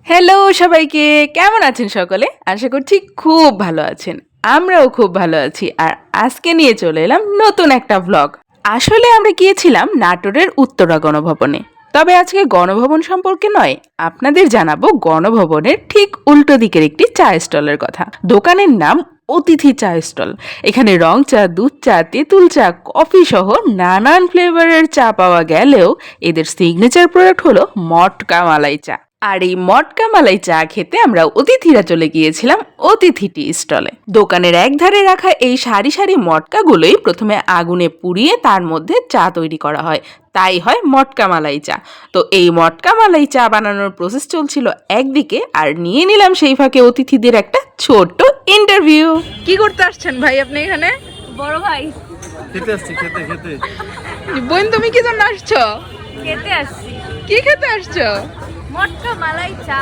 Hello সবাইকে, কেমন আছেন সকলে? আশা করছি খুব ভালো আছেন। আমরাও খুব ভালো আছি। আর আজকে নিয়ে চলে এলাম নতুন একটা ভ্লগ। আসলে আমরা গিয়েছিলাম নাটোরের উত্তরা গণভবনে। তবে আজকে গণভবন সম্পর্কে নয়, আপনাদের জানাবো গণভবনের ঠিক উল্টো দিকের একটি চা স্টলের কথা। দোকানের নাম অতিথি চা স্টল। এখানে রং চা, দুধ চা, তেঁতুল চা, কফি সহ নানান ফ্লেভারের চা পাওয়া গেলেও এদের সিগনেচার প্রোডাক্ট হলো মটকা মালাই চা। আর এই মটকা মালাই চা খেতে আমরা অতিথিরা চলে গিয়েছিলাম অতিথি টি স্টলে। দোকানের এক ধারে রাখা এই সারি সারি মটকাগুলোই প্রথমে আগুনে পুড়িয়ে তার মধ্যে চা তৈরি করা হয়, তাই হয় মটকা মালাই চা। তো এই মটকা মালাই চা বানানোর প্রসেস চলছিল একদিকে, আর নিয়ে নিলাম সেই ফাঁকে অতিথিদের একটা ছোট্ট ইন্টারভিউ। কি করতে আসছেন ভাই আপনি এখানে? বড় ভাই খেতে আসছি খেতে বোন, তুমি কি জন্য আসছো? খেতে আসছি কি খেতে আসছো? মটকা মালাই চা।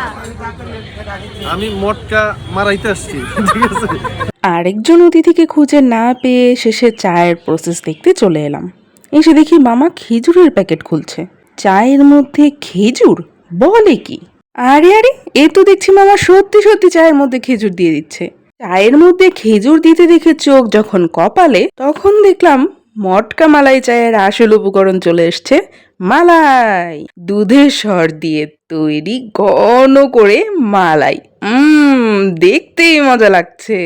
আমি মটকা মারাইতে আসছি ঠিক আছে। আরেকজন অতিথিকে খুঁজে না পেয়ে শেষে চায়ের প্রসেস দেখতে চলে এলাম। এসে দেখি মামা খেজুরের প্যাকেট খুলছে। চায়ের মধ্যে খেজুর? বলে কি! আরে আরে, এ তো দেখছি মামা সত্যি সত্যি চায়ের মধ্যে খেজুর দিয়ে দিচ্ছে। চায়ের মধ্যে খেজুর দিতে দেখে চোখ যখন কপালে, তখন দেখলাম মটকা মালাই চায়ের আসল উপকরণ চলে এসছে। মালাই, দুধের সর দিয়ে তৈরি ঘন করে মালাই। দেখতেই মজা লাগছে।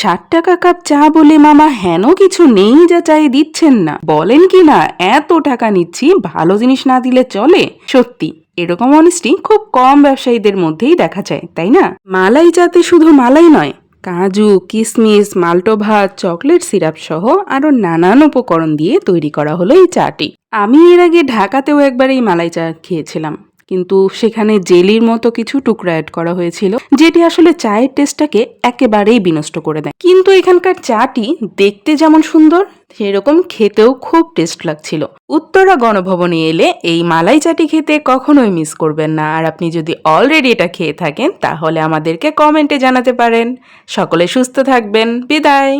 60 টাকা কাপ চা বলে মামা হেন কিছু নেই যা চায়ে দিচ্ছেন না। বলেন কি না, এত টাকা নিচ্ছি, ভালো জিনিস না দিলে চলে? সত্যি এরকম অনেস্টি খুব কম ব্যবসায়ীদের মধ্যেই দেখা যায়, তাই না? মালাই চাতে শুধু মালাই নয়, কাজু, কিশমিশ, মাল্টোভা, চকলেট সিরাপ সহ আরো নানান উপকরণ দিয়ে তৈরি করা হলো এই চাটি। আমি এর আগে ঢাকাতেও একবার এই মালাই চা খেয়েছিলাম, কিন্তু সেখানে জেলির মতো কিছু টুকরা অ্যাড করা হয়েছিল, যেটি আসলে চায়ের টেস্টটাকে একেবারেই বিনষ্ট করে দেয়। কিন্তু এখানকার চাটি দেখতে যেমন সুন্দর, সেরকম খেতেও খুব টেস্ট লাগছিল। উত্তরা গণভবনে এলে এই মালাই চাটি খেতে কখনোই মিস করবেন না। আর আপনি যদি অলরেডি এটা খেয়ে থাকেন তাহলে আমাদেরকে কমেন্টে জানাতে পারেন। সকলে সুস্থ থাকবেন। বিদায়।